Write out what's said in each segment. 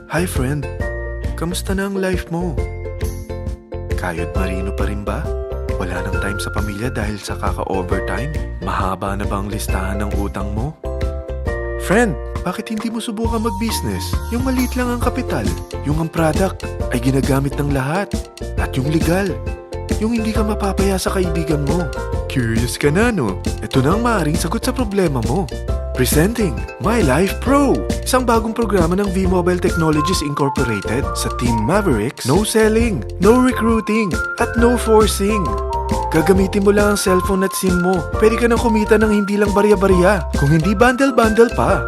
Hi friend, kamusta na ang life mo? Kayod marino pa rin ba? Wala nang time sa pamilya dahil sa kaka-overtime? Mahaba na ba ang listahan ng utang mo? Friend, bakit hindi mo subukan mag-business? Yung maliit lang ang kapital, yung ang product ay ginagamit ng lahat, at yung legal, yung hindi ka mapapaya sa kaibigan mo. Curious ka na, no? Ito na ang maaaring sagot sa problema mo. Presenting My Life Pro, isang bagong programa ng V-Mobile Technologies Incorporated sa Team Mavericks. No selling, no recruiting, at no forcing. Gagamitin mo lang ang cellphone at SIM mo. Pwede ka nang kumita ng hindi lang barya-barya, kung hindi bundle-bundle pa.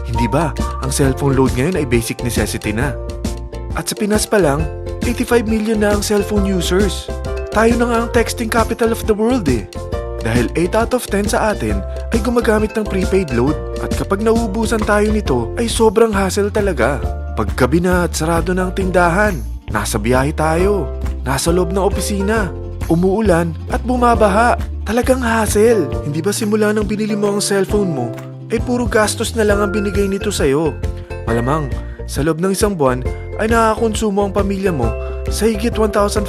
Hindi ba, ang cellphone load ngayon ay basic necessity na. At sa Pinas pa lang, 85 million na ang cellphone users. Tayo na nga ang texting capital of the world eh. Dahil 8 out of 10 sa atin ay gumagamit ng prepaid load. At kapag nauubusan tayo nito ay sobrang hassle talaga. Paggabi na at sarado na ang tindahan, nasa biyahe tayo, nasa loob ng opisina, umuulan at bumabaha. Talagang hassle. Hindi ba simula nang binili mo ang cellphone mo ay puro gastos na lang ang binigay nito sa'yo? Malamang sa loob ng isang buwan ay nakakakonsumo ang pamilya mo sa higit 1,500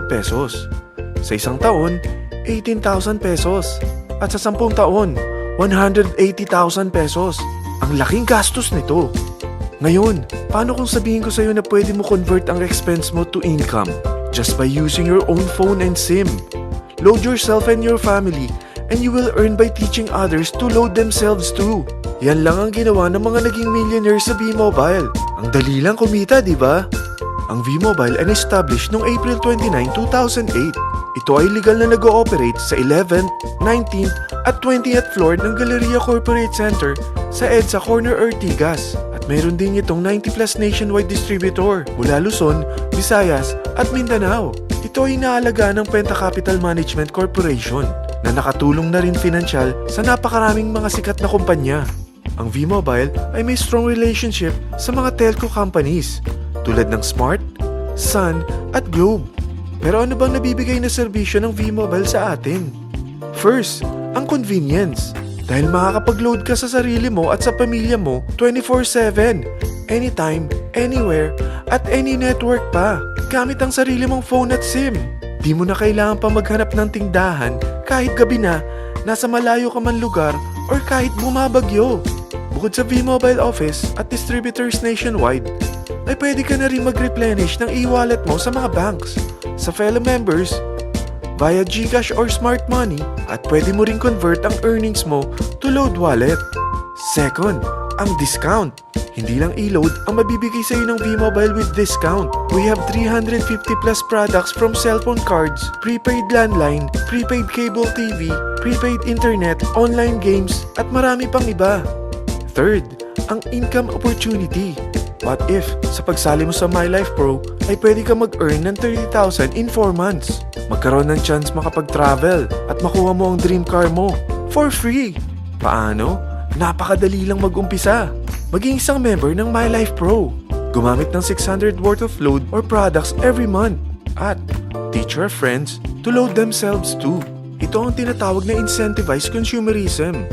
pesos. Sa isang taon, 18,000 pesos. At sa 10 taon, 180,000 pesos. Ang laking gastos nito. Ngayon, paano kung sabihin ko sa'yo na pwede mo convert ang expense mo to income just by using your own phone and SIM? Load yourself and your family and you will earn by teaching others to load themselves too. Yan lang ang ginawa ng mga naging millionaires sa V-Mobile. Ang dali lang kumita, di ba? Ang V-Mobile ay established noong April 29, 2008. Ito ay legal na nag-ooperate sa 11th, 19th at 20th floor ng Galleria Corporate Center sa EDSA Corner Ortigas. At mayroon din itong 90 plus nationwide distributor mula Luzon, Visayas at Mindanao. Ito ay inaalagaan ng Penta Capital Management Corporation na nakatulong na rin pinansyal sa napakaraming mga sikat na kumpanya. Ang V-Mobile ay may strong relationship sa mga telco companies tulad ng Smart, Sun at Globe. Pero ano bang nabibigay na serbisyo ng V-Mobile sa atin? First, ang convenience. Dahil makakapag-load ka sa sarili mo at sa pamilya mo 24/7, anytime, anywhere, at any network pa. Gamit ang sarili mong phone at SIM. Di mo na kailangan pa maghanap ng tindahan kahit gabi na, nasa malayo ka man lugar, or kahit bumabagyo. Bukod sa V-Mobile office at distributors nationwide, ay pwede ka na rin mag-replenish ng e-wallet mo sa mga banks, sa fellow members, via GCash or Smart Money, at pwede mo rin convert ang earnings mo to load wallet. Second, ang discount. Hindi lang e-load ang mabibigay sa iyo ng V-Mobile with discount. We have 350 plus products from cellphone cards, prepaid landline, prepaid cable TV, prepaid internet, online games, at marami pang iba. Third, ang income opportunity. What if, sa pagsali mo sa My Life Pro, ay pwede ka mag-earn ng 30,000 in 4 months? Magkaroon ng chance makapag-travel at makuha mo ang dream car mo for free. Paano? Napakadali lang mag-umpisa. Maging isang member ng My Life Pro. Gumamit ng 600 worth of load or products every month. At teach your friends to load themselves too. Ito ang tinatawag na incentivized consumerism.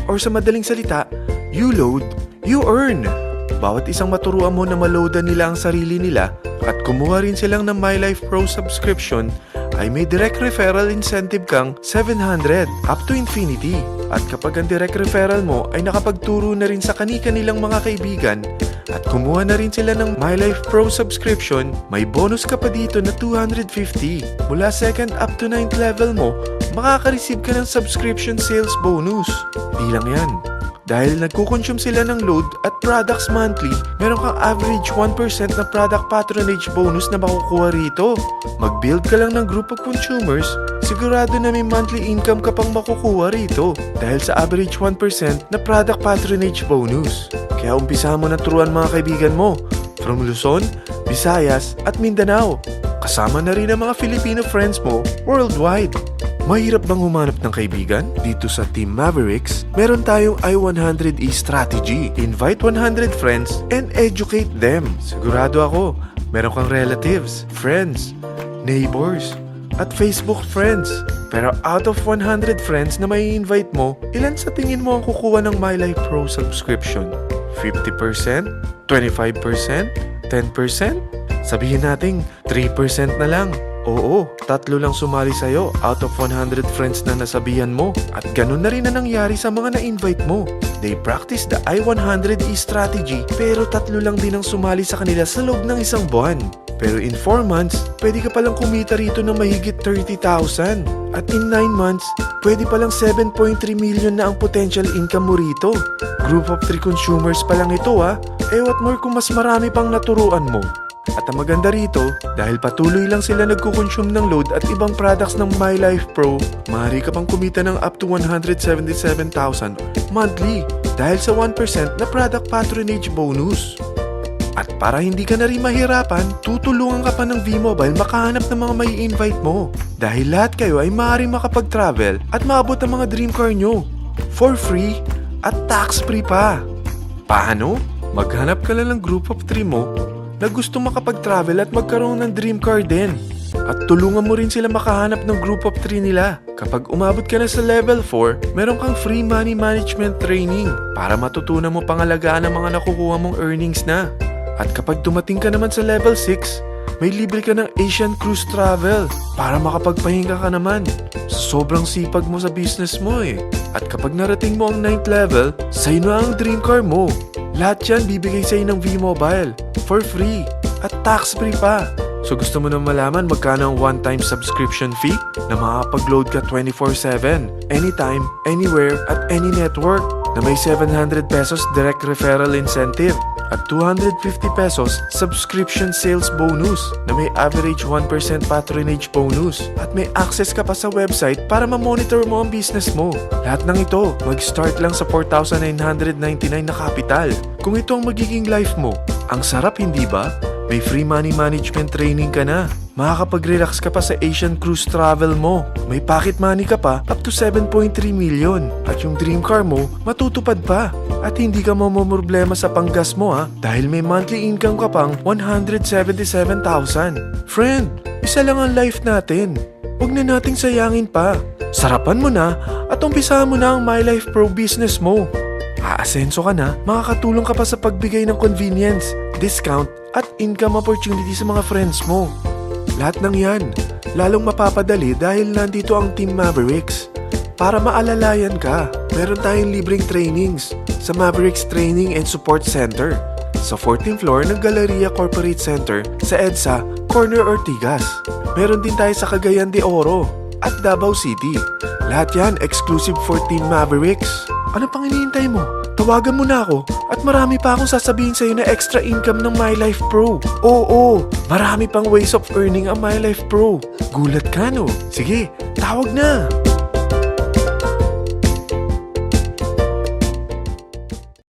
Or sa madaling salita, you load, you earn. Bawat isang maturuan mo na maloadan nila ang sarili nila at kumuha rin silang ng My Life Pro subscription ay may direct referral incentive kang 700 up to infinity. At kapag ang direct referral mo ay nakapagturo na rin sa kani-kanilang mga kaibigan at kumuha na rin sila ng My Life Pro subscription, may bonus ka pa dito na 250. Mula 2nd up to 9th level mo, makaka-receive ka ng subscription sales bonus. Di lang yan. Dahil nagkukonsume sila ng load at products monthly, meron kang average 1% na product patronage bonus na makukuha rito. Mag-build ka lang ng group of consumers, sigurado na may monthly income ka pang makukuha rito dahil sa average 1% na product patronage bonus. Kaya umpisa mo na turuan mga kaibigan mo from Luzon, Visayas at Mindanao. Kasama na rin ang mga Filipino friends mo worldwide. Mahirap bang humanap ng kaibigan? Dito sa Team Mavericks, meron tayong I100E strategy. Invite 100 friends and educate them. Sigurado ako, meron kang relatives, friends, neighbors, at Facebook friends. Pero out of 100 friends na may invite mo, ilan sa tingin mo ang kukuha ng My Life Pro subscription? 50%? 25%? 10%? Sabihin nating 3% na lang. Oo, 3 lang sumali sa'yo out of 100 friends na nasabihan mo. At ganun na rin na nangyari sa mga na-invite mo. They practice the I-100E strategy pero 3 lang din ang sumali sa kanila sa loob ng isang buwan. Pero in 4 months, pwede ka palang kumita rito ng mahigit 30,000. At in 9 months, pwede palang 7.3 million na ang potential income mo rito. Group of 3 consumers pa lang ito what more kung mas marami pang naturuan mo. At ang maganda rito, dahil patuloy lang sila nagkukonsume ng load at ibang products ng My Life Pro, maaari ka pang kumita ng up to 177,000 monthly dahil sa 1% na product patronage bonus. At para hindi ka na rin mahirapan, tutulungan ka pa ng V-Mobile makahanap ng mga may invite mo. Dahil lahat kayo ay maaaring makapag-travel at maabot ang mga dream car nyo for free at tax-free pa. Paano? Maghanap ka lang ng group of 3 mo na gusto makapag-travel at magkaroon ng dream car din. At tulungan mo rin sila makahanap ng group of 3 nila. Kapag umabot ka na sa level 4, meron kang free money management training para matutunan mo pangalagaan ang mga nakukuha mong earnings na. At kapag dumating ka naman sa level 6, may libre ka ng Asian Cruise Travel para makapagpahinga ka naman. Sobrang sipag mo sa business mo At kapag narating mo ang 9th level, sa'yo na ang dream car mo. Lahat yan bibigay sa'yo ng V-Mobile for free at tax-free pa. So gusto mo na malaman magkano ang one-time subscription fee na makakapag-load ka 24/7, anytime, anywhere, at any network na may 700 pesos direct referral incentive at 250 pesos subscription sales bonus na may average 1% patronage bonus at may access ka pa sa website para ma-monitor mo ang business mo. Lahat ng ito, mag-start lang sa 4,999 na capital. Kung ito ang magiging life mo, ang sarap hindi ba? May free money management training ka na. Makakapag-relax ka pa sa Asian Cruise Travel mo. May pocket money ka pa up to 7.3 million. At yung dream car mo, matutupad pa. At hindi ka mamomroblema sa panggas mo dahil may monthly income ka pang 177,000. Friend, isa lang ang life natin. Huwag na nating sayangin pa. Sarapan mo na at umpisahan mo na ang My Life Pro business mo. Aasenso ka na, makakatulong ka pa sa pagbigay ng convenience, discount, at income opportunity sa mga friends mo. Lahat ng yan, lalong mapapadali dahil nandito ang Team Mavericks. Para maalalayan ka, meron tayong libreng trainings sa Mavericks Training and Support Center sa 14th floor ng Galleria Corporate Center sa EDSA, Corner Ortigas. Meron din tayo sa Cagayan de Oro at Davao City. Lahat yan exclusive for Team Mavericks. Ano pang hinihintay mo? Tawagan mo na ako at marami pa akong sasabihin sa'yo na extra income ng My Life Pro. Oo, marami pang ways of earning ang My Life Pro. Gulat ka no? Sige, tawag na!